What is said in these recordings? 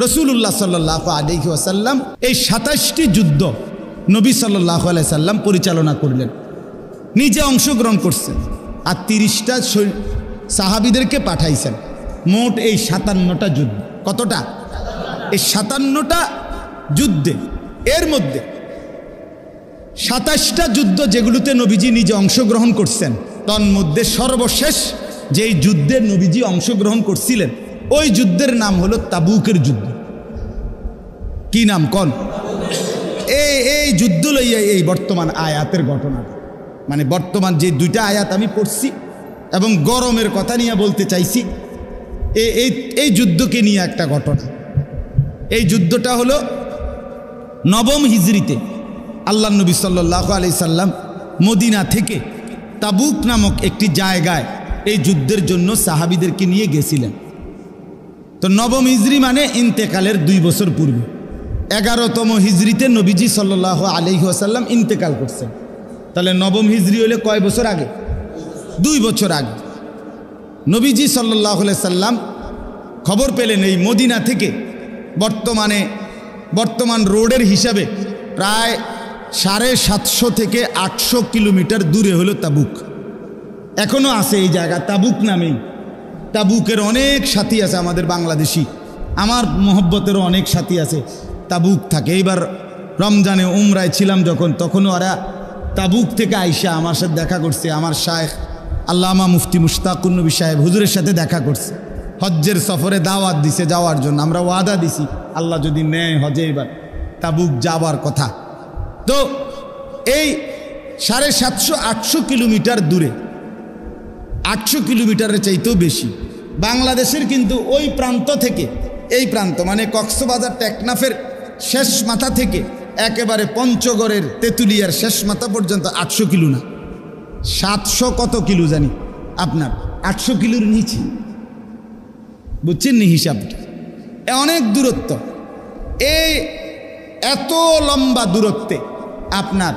রাসূলুল্লাহ সাল্লাল্লাহু আলাইহি ওয়াসাল্লাম এই ২৭টি যুদ্ধ নবী সাল্লাল্লাহু আলাইহি সাল্লাম পরিচালনা করলেন, নিজে অংশগ্রহণ করছেন, আর ৩০টা সাহাবীদেরকে পাঠাইছেন। মোট এই ৫৭টা যুদ্ধ। কতটা? এই ৫৭টা যুদ্ধে এর মধ্যে ২৭টা যুদ্ধ যেগুলোতে নবীজি নিজে অংশগ্রহণ করছেন, তন্মধ্যে সর্বশেষ যেই যুদ্ধে নবীজি অংশগ্রহণ করছিলেন ওই যুদ্ধের নাম হলো তাবুকের যুদ্ধ। কি নাম কোন? এই যুদ্ধ লইয়া এই বর্তমান আয়াতের ঘটনা, মানে বর্তমান যে দুইটা আয়াত আমি পড়ছি এবং গরমের কথা নিয়ে বলতে চাইছি, এই যুদ্ধকে নিয়ে একটা ঘটনা। এই যুদ্ধটা হলো নবম হিজরিতে আল্লাহ নবী সাল্লাল্লাহু আলাইহি সাল্লাম মদিনা থেকে তাবুক নামক একটি জায়গায় এই যুদ্ধের জন্য সাহাবীদেরকে নিয়ে গেছিলেন। তো নবম হিজরি মানে ইন্তেকালের ২ বছর পূর্বে, ১১তম হিজরিতে নবীজি সাল্লাল্লাহু আলাইহি ওয়াসাল্লাম ইন্তেকাল করছেন। তাহলে নবম হিজরি হলে কয় বছর আগে? ২ বছর আগে নবীজি সাল্লাল্লাহু আলাইহি সাল্লাম খবর পেলেন এই মদিনা থেকে বর্তমান রোডের হিসাবে প্রায় ৭৫০ থেকে ৮০০ কিলোমিটার দূরে হলো তাবুক। এখনও আছে এই জায়গা তাবুক নামেই। তাবুকের অনেক সাথী আছে আমাদের বাংলাদেশি, আমার মহব্বতেরও অনেক সাথী আছে তাবুক থাকে। এইবার রমজানে উমরায় ছিলাম যখন, তখনও ওরা তাবুক থেকে আইসা আমার সাথে দেখা করছে। আমার শায়েখ আল্লামা মুফতি মুশতাকুর নবী সাহেব হুজুরের সাথে দেখা করছে, হজ্জের সফরে দাওয়াত দিছে যাওয়ার জন্য। আমরা ওয়াদা দিছি আল্লাহ যদি নেয় হজে এবার তাবুক যাওয়ার কথা। তো এই ৭৫০-৮০০ কিলোমিটার দূরে, ৮০০ কিলোমিটারের চাইতেও বেশি বাংলাদেশের, কিন্তু ওই প্রান্ত থেকে এই প্রান্ত মানে কক্সবাজার টেকনাফের শেষ মাথা থেকে একেবারে পঞ্চগড়ের তেঁতুলিয়ার শেষ মাথা পর্যন্ত ৮০০ কিলো না, ৭০০ কত কিলো জানি আপনার, ৮০০ কিলোর নিচে, বুঝছেন নি হিসাবটা? অনেক দূরত্ব। এই এত লম্বা দূরত্বে আপনার,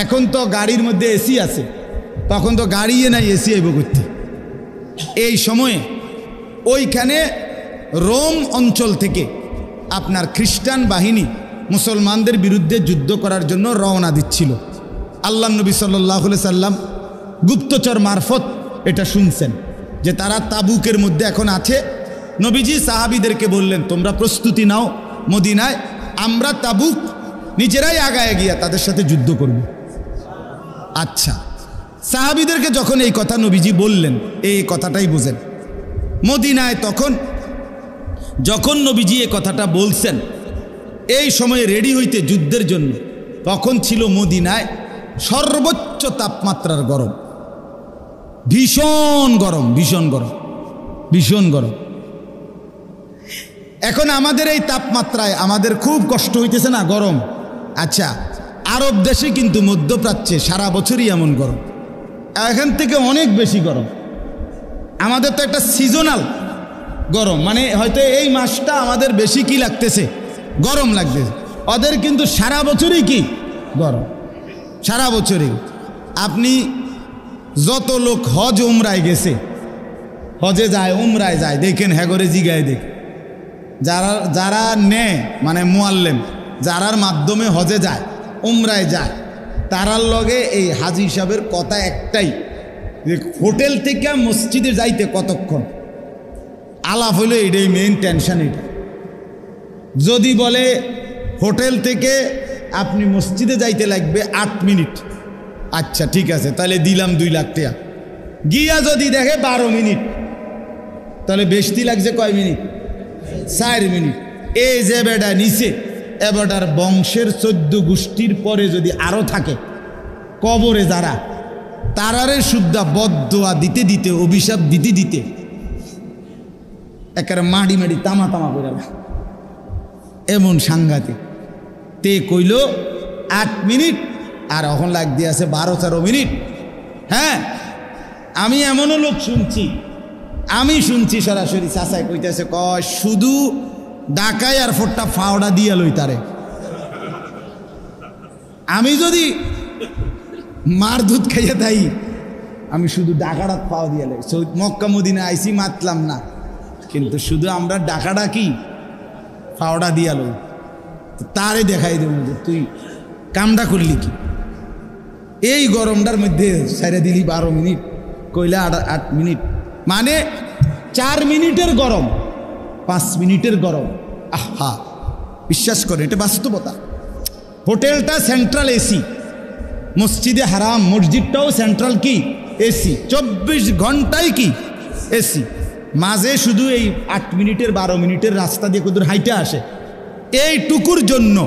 এখন তো গাড়ির মধ্যে এসি আছে, তখন তো গাড়িয়ে নাই এসি আইব করতে। এই সময়ে ওইখানে রোম অঞ্চল থেকে আপনার খ্রিস্টান বাহিনী মুসলমানদের বিরুদ্ধে যুদ্ধ করার জন্য রওনা দিচ্ছিল। আল্লাহ নবী সাল্লাল্লাহু আলাইহি সাল্লাম গুপ্তচর মারফত এটা শুনছেন যে তারা তাবুকের মধ্যে এখন আছে। নবীজি সাহাবীদেরকে বললেন, তোমরা প্রস্তুতি নাও, মদিনায় আমরা তাবুক নিজেরাই আগায় গিয়া তাদের সাথে যুদ্ধ করব। আচ্ছা, সাহাবীদেরকে যখন এই কথা নবীজি বললেন, এই কথাটাই বোঝেন, মদিনায় যখন নবীজি এই কথাটা বলছেন, এই সময়ে রেডি হইতে যুদ্ধের জন্য, তখন ছিল মদিনায় সর্বোচ্চ তাপমাত্রার গরম, ভীষণ গরম, ভীষণ গরম, ভীষণ গরম। এখন আমাদের এই তাপমাত্রায় আমাদের খুব কষ্ট হইতেছে না, গরম। আচ্ছা, আরব দেশে কিন্তু মধ্যপ্রাচ্যে সারা বছরই এমন গরম, এখান থেকে অনেক বেশি গরম। আমাদের তো একটা সিজনাল গরম, মানে হয়তো এই মাসটা আমাদের বেশি কি লাগতেছে, গরম লাগতেছে। ওদের কিন্তু সারা বছরই কি গরম, সারা বছরই। আপনি যত লোক হজ উমরায় গেছে, হজে যায় উমরায় যায়, দেখেন হ্যাগরে জিগায় দেখ, যারা নেয় মানে মুআল্লিম, যারার মাধ্যমে হজে যায় উমরায় যায়, তারার লগে এই হাজি সাহেবের কথা একটাই যে হোটেল থেকে মসজিদে যাইতে কতক্ষণ আলাপ হইলে এটাই মেইন টেনশন। এটা যদি বলে হোটেল থেকে আপনি মসজিদে যাইতে লাগবে ৮ মিনিট, আচ্ছা ঠিক আছে তাহলে দিলাম ২ লাখ টাকা। গিয়া যদি দেখে ১২ মিনিট, তাহলে বেশি লাগছে কয় মিনিট? ৪ মিনিট। এই যে বেটা নিচে, এবারটার বংশের ১৪ গোষ্ঠীর পরে যদি আরও থাকে কবরে যারা, তারারে শুদ্ধা বদদোয়া দিতে দিতে, অভিশাপ দিতে দিতে একেবারে মাড়ি মাড়ি তামা তামা করে এমন সাংঘাতিক। তে কইল ৮ মিনিট, আর এখন লাগ দিয়ে আছে ১২-১৩ মিনিট। হ্যাঁ, আমি এমনও লোক শুনছি, সরাসরি চাচাই কইতেছে, কয় শুধু ডাকায় আর ফোরটা ফাওড়া দিয়া লই তারে। আমি যদি মার দুধ খাইয়া তাই, আমি শুধু ডাকাটা পাও দিয়া লই। মক্কা মদিনা আইসি মাতলাম না, কিন্তু শুধু আমরা ডাকাডাকি ফাওড়া দিয়া লো, তারে দেখাই দেব যে তুই কামটা করলি কি। এই গরমটার মধ্যে সাইরে দিলি 12 মিনিট, কইলা 8 মিনিট, মানে 4 মিনিটের গরম, 5 মিনিটের গরম। আহা, বিশ্বাস করে এটা বাস্তবতা। হোটেলটা সেন্ট্রাল এসি, মসজিদে হারাম মসজিদটাও সেন্ট্রাল কি এসি, 24 ঘন্টাই কি এসি। মাঝে শুধু এই 8 মিনিটের 12 মিনিটের রাস্তা দিয়ে কত হাইটে আসে, এইটুকুর জন্য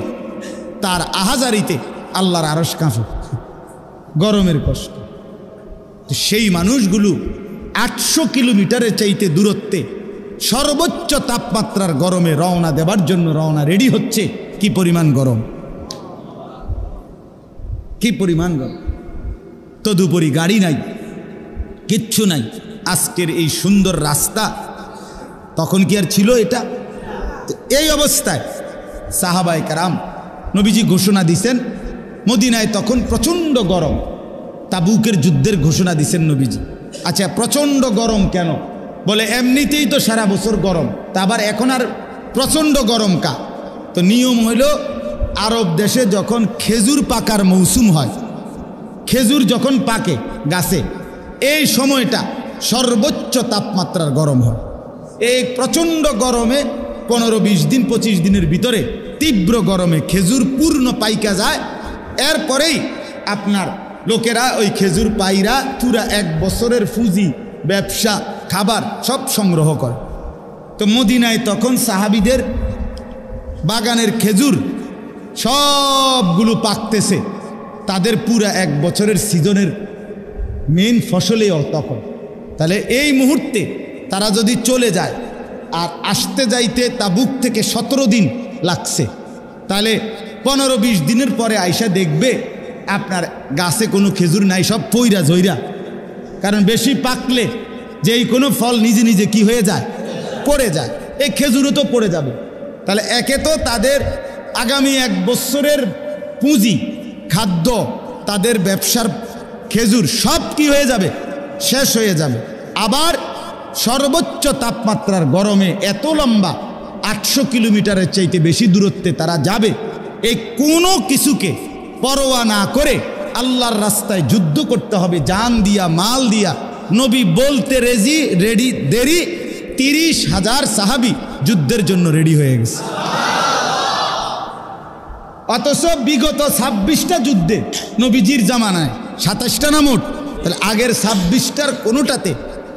তার আহাজারিতে আল্লাহর আরশ কাঁপে, গরমের কষ্ট। তো সেই মানুষগুলো 800 কিলোমিটারের চাইতে দূরত্বে সর্বোচ্চ তাপমাত্রার গরমে রওনা দেবার জন্য রওনা রেডি হচ্ছে। কি পরিমাণ গরম, কি পরিমাণ গরম। তদুপরি গাড়ি নাই, কিচ্ছু নাই। আজকের এই সুন্দর রাস্তা তখন কি আর ছিল এটা? এই অবস্থায় সাহাবায়ে কেরাম, নবীজি ঘোষণা দিছেন, মদিনায় তখন প্রচণ্ড গরম, তাবুকের যুদ্ধের ঘোষণা দিছেন নবীজি। আচ্ছা, প্রচণ্ড গরম কেন? বলে এমনিতেই তো সারা বছর গরম, তা আবার এখন আর প্রচণ্ড গরম কা? তো নিয়ম হইল, আরব দেশে যখন খেজুর পাকার মৌসুম হয়, খেজুর যখন পাকে গাছে, এই সময়টা সর্বোচ্চ তাপমাত্রার গরম হয়। এই প্রচণ্ড গরমে 15-20 দিন 25 দিনের ভিতরে তীব্র গরমে খেজুর পূর্ণ পাইকা যায়। এরপরেই আপনার লোকেরা ওই খেজুর পাইরা পুরা 1 বছরের পুঁজি, ব্যবসা, খাবার সব সংগ্রহ করে। তো মদিনায় তখন সাহাবীদের বাগানের খেজুর সবগুলো পাকতেছে, তাদের পুরা 1 বছরের সিজনের মেন ফসলেই তখন। তাহলে এই মুহূর্তে তারা যদি চলে যায়, আর আসতে যাইতে তাবুক থেকে 17 দিন লাগছে, তাহলে 15-20 দিনের পরে আইসা দেখবে আপনার গাছে কোনো খেজুর নাই, সব পইরা ঝইরা। কারণ বেশি পাকলে যেই কোনো ফল নিজে নিজে কি হয়ে যায়, পড়ে যায়। এই খেজুরও তো পড়ে যাবে। তাহলে একে তো তাদের আগামী 1 বছরের পুঁজি, খাদ্য, তাদের ব্যবসার খেজুর সব কি হয়ে যাবে, শেষ হয়ে যাবে। আবার সর্বোচ্চ তাপমাত্রার গরমে এত লম্বা 800 কিলোমিটারের চাইতে বেশি দূরত্বে তারা যাবে, এই কোনো কিছুকে পরোয়া না করে আল্লাহর রাস্তায় যুদ্ধ করতে হবে, জান দিয়া, মাল দিয়া। নবী বলতে রেডি দেরি, 30,000 সাহাবী যুদ্ধের জন্য রেডি হয়ে গেছে। অথচ বিগত 26টা যুদ্ধে নবীজির জামানায় 27টা না মোট, তাহলে আগের 26টার কোনোটাতে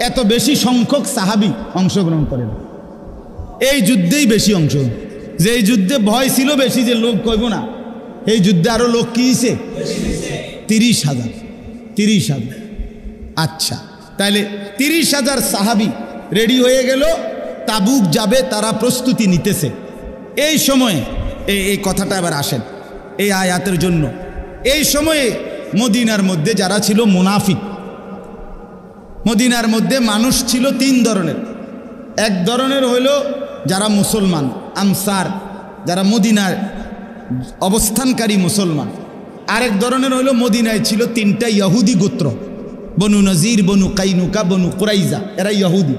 এত বেশি সংখ্যক সাহাবী অংশগ্রহণ করেন। এই যুদ্ধেই বেশি অংশগ্রহণ। যেই যুদ্ধে ভয় ছিল বেশি, যে লোক কইব না, এই যুদ্ধে আরো লোক কি হয়েছে, 30,000। আচ্ছা, তাহলে 30,000 সাহাবী রেডি হয়ে গেল, তাবুক যাবে, তারা প্রস্তুতি নিতেছে। এই সময়ে এই কথাটা এবার আসেন এই আয়াতের জন্য। এই সময়ে মদিনার মধ্যে যারা ছিল মুনাফিক, মদিনার মধ্যে মানুষ ছিল 3 ধরনের। এক ধরনের হইল যারা মুসলমান, আনসার, যারা মদিনার অবস্থানকারী মুসলমান। আরেক ধরনের হইল মদিনায় ছিল 3টা ইহুদি গোত্র, বনু নজির, বনু কাইনুকা, বনু কুরাইজা, এরা ইহুদি।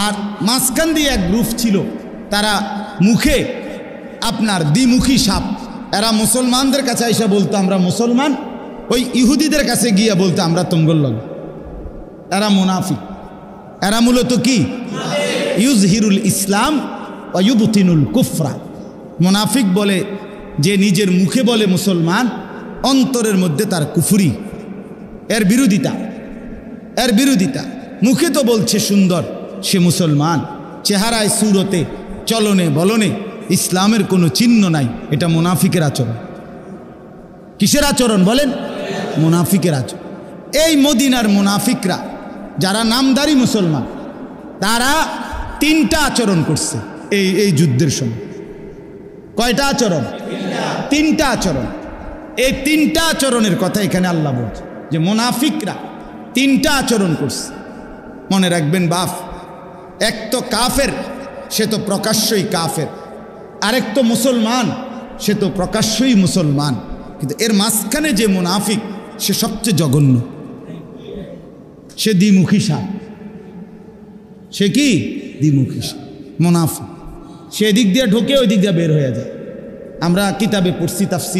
আর মাঝখান দিয়ে এক গ্রুপ ছিল, তারা মুখে আপনার দ্বিমুখী সাপ। এরা মুসলমানদের কাছে এসে বলতো আমরা মুসলমান, ওই ইহুদিদের কাছে গিয়ে বলতো আমরা তুমগল লগ। এরা মুনাফিক। এরা মূলত কি, ইউজহিরুল ইসলাম ওয়া ইউবতিনুল কুফরা। মুনাফিক বলে যে নিজের মুখে বলে মুসলমান, অন্তরের মধ্যে তার কুফরি, এর বিরোধিতা। মুখে তো বলছে সুন্দর সে মুসলমান, চেহারায়, সুরতে, চলনে বলনে ইসলামের কোনো চিহ্ন নাই। এটা মুনাফিকের আচরণ। কিসের আচরণ বলেন? মুনাফিকের আচরণ। এই মদিনার মুনাফিকরা যারা নামদারি মুসলমান, তারা 3টা আচরণ করছে এই যুদ্ধের সময়। কয়টা আচরণ? 3টা আচরণ। এই 3টা আচরণের কথা এখানে আল্লাহ বলছে যে মুনাফিকরা 3টা আচরণ করছে। মনে রাখবেন বাপ, এক তো কাফের, সে তো প্রকাশ্যই কাফের। আরেক তো মুসলমান, সে তো প্রকাশ্যই মুসলমান। কিন্তু এর মাঝখানে যে মুনাফিক, সে সবচেয়ে জঘন্য। সে দ্বিমুখী সাপ। সে কি? দ্বিমুখী সাপ, মুনাফিক। সে এদিক দিয়ে ঢোকে ওই দিক দিয়ে বের হয়ে যায়। আমরা কিতাবে পড়ছি তাফসীর